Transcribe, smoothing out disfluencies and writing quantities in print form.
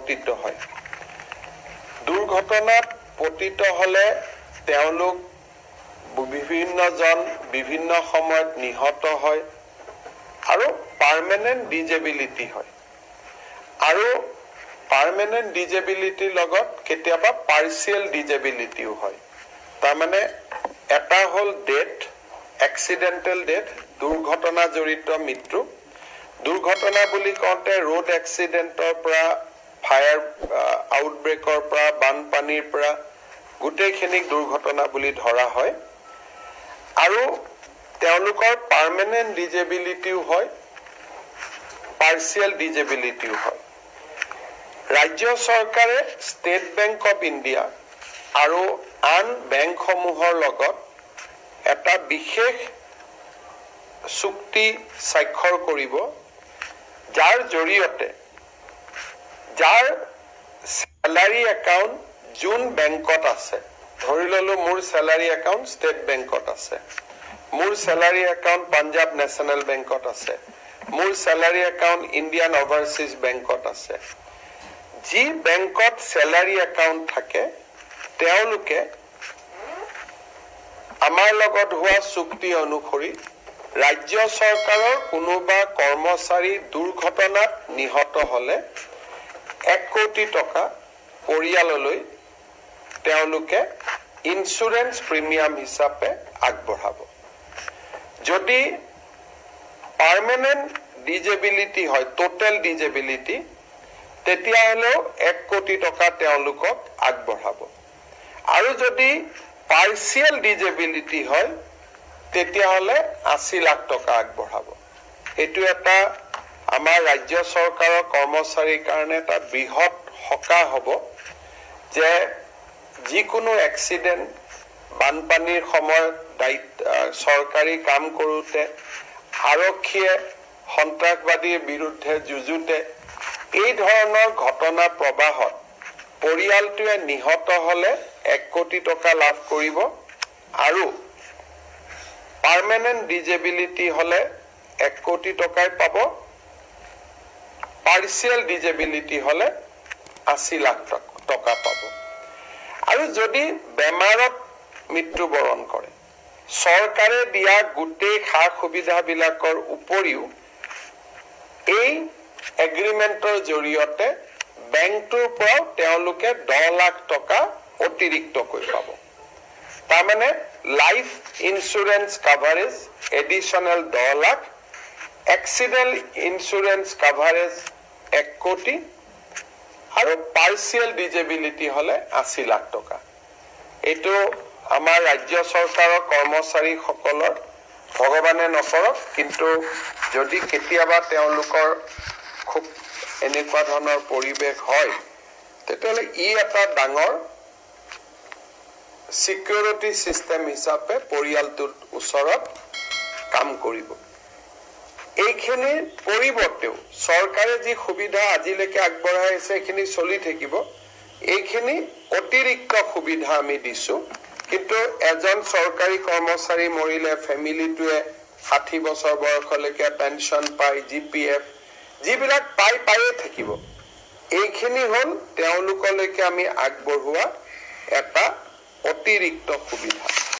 পতিত হয় দুৰ্ঘটনাত পতিত হলে তেওঁলোক বিভিন্নজন বিভিন্ন সময়ত নিহত হয় আৰু পাৰ্মানেন্ট ডিজেবিলিটি হয় আৰু পাৰ্মানেন্ট ডিজেবিলিটিৰ লগত কেতিয়াবা পাৰ্চিয়েল ডিজেবিলিটিও হয় তাৰমানে এটা হল ডেথ এক্সিডেন্টেল ডেথ দুৰ্ঘটনা জড়িত মৃত্যু দুৰ্ঘটনা বুলি কওঁতে ৰোড এক্সিডেন্টৰ পৰা ফায়াৰ আউটব্ৰেকৰ পৰা বানপানীৰ পৰা গোটেইখিনিক দুৰ্ঘটনা বুলি ধৰা হয় আৰু তেওঁলোকৰ পাৰ্মানেন্ট ডিজেবিলিটিও হয় পাৰ্চিয়েল ডিজেবিলিটিও হয় ৰাজ্য চৰকাৰে ষ্টেট বেংক অফ ইণ্ডিয়া আৰু আন বেংকসমূহৰ লগত এটা বিশেষ চুক্তি স্বাক্ষৰ কৰিব যাৰ জৰিয়তে যাৰ স্যালাৰি একাউণ্ট যোন বেংকত আছে ধৰি ললো মোৰ স্যালাৰি একাউণ্ট ষ্টেট বেংকত আছে মোৰ স্যালাৰি একাউণ্ট পাঞ্জাব নেশ্যনেল বেংকত আছে মোৰ স্যালাৰি একাউণ্ট ইণ্ডিয়ান অভাৰসিজ বেংকত আছে যি বেংকত স্যালাৰি একাউণ্ট থাকে তেওঁলোকে আমাৰ লগত হোৱা চুক্তি অনুসৰি ৰাজ্য চৰকাৰৰ কোনোবা কৰ্মচাৰী দুৰ্ঘটনাত নিহত হলে 1 কোটি টকা পৰিয়াললৈ তেওঁলোকে ইন্সুৰেন্স প্ৰিমিয়াম হিচাপে আগবঢ়াব যদি পাৰ্মানেন্ট ডিজেবিলিটি হয় টোটেল ডিজেবিলিটি তেতিয়া হলেও 1 কোটি টকা তেওঁলোকক আগবঢ়াব আৰু যদি পাৰ্চিয়েল ডিজেবিলিটি হয় তেতিয়া হলে 80 লাখ টকা আগবঢ়াব এটো এটা আমাৰ ৰাজ্য চৰকাৰৰ কৰ্মচাৰীৰ কাৰণে এটা বৃহৎ সকাহ হ'ব যে যিকোনো এক্সিডেন্ট বানপানীৰ সময়ত চৰকাৰী কাম কৰোতে আৰক্ষীয়ে সন্ত্ৰাসবাদীৰ বিৰুদ্ধে যুঁজোতে এই ধৰণৰ ঘটনা প্ৰবাহত পৰিয়ালটোৱে নিহত হলে 1 কোটি টকা লাভ কৰিব আৰু পাৰ্মানেন্ট ডিজেবিলিটি হলে 1 কোটি টকাই পাব পাৰ্চিয়েল ডিজেবিলিটি হলে 80 লাখ টকা পাব আৰু যদি বেমাৰত মৃত্যুবৰণ কৰে চৰকাৰে দিয়া গোটেই খা সুবিধাবিলাকৰ উপৰিও এই এগ্ৰিমেন্টৰ জৰিয়তে বেংকটোৰ পৰা তেওঁলোকে 10 লাখ টকা অতিৰিক্তকৈ পাব তাৰমানে life insurance coverage additional 10 lakh accident insurance coverage 1 কোটি আৰু পাৰ্চিয়েল ডিজেবিলিটি হলে 80 লাখ টকা এটো আমাৰ ৰাজ্য চৰকাৰৰ কৰ্মচাৰীসকলৰ ভগৱানে নকৰক কিন্তু যদি কেতিয়াবা তেওঁলোকৰ খুব এনেকুৱা ধৰণৰ পৰিবেশ হয় তেতিয়ালে ই এটা ডাঙৰ সিকিউৰিটি সিস্টেম হিচাপে পৰিয়ালটোৰ ওচৰত কাম কৰিব এইখিনি পৰিৱৰ্তেও চৰকাৰে যি সুবিধা আজিলৈকে আগবঢ়াই আছে এইখিনি চলি থাকিব এইখিনি অতিৰিক্ত সুবিধা আমি দিছো কিন্তু এজন চৰকাৰী কৰ্মচাৰী মৰিলে ফ্যামিলিটোৱে 60 বছৰ বয়সলৈকে পেনশন পায় জিপিএফ যিবিলাক পায়ে থাকিব এইখিনি হল তেওঁলোকলৈকে আমি আগবঢ়োৱা এটা অতিৰিক্ত সুবিধা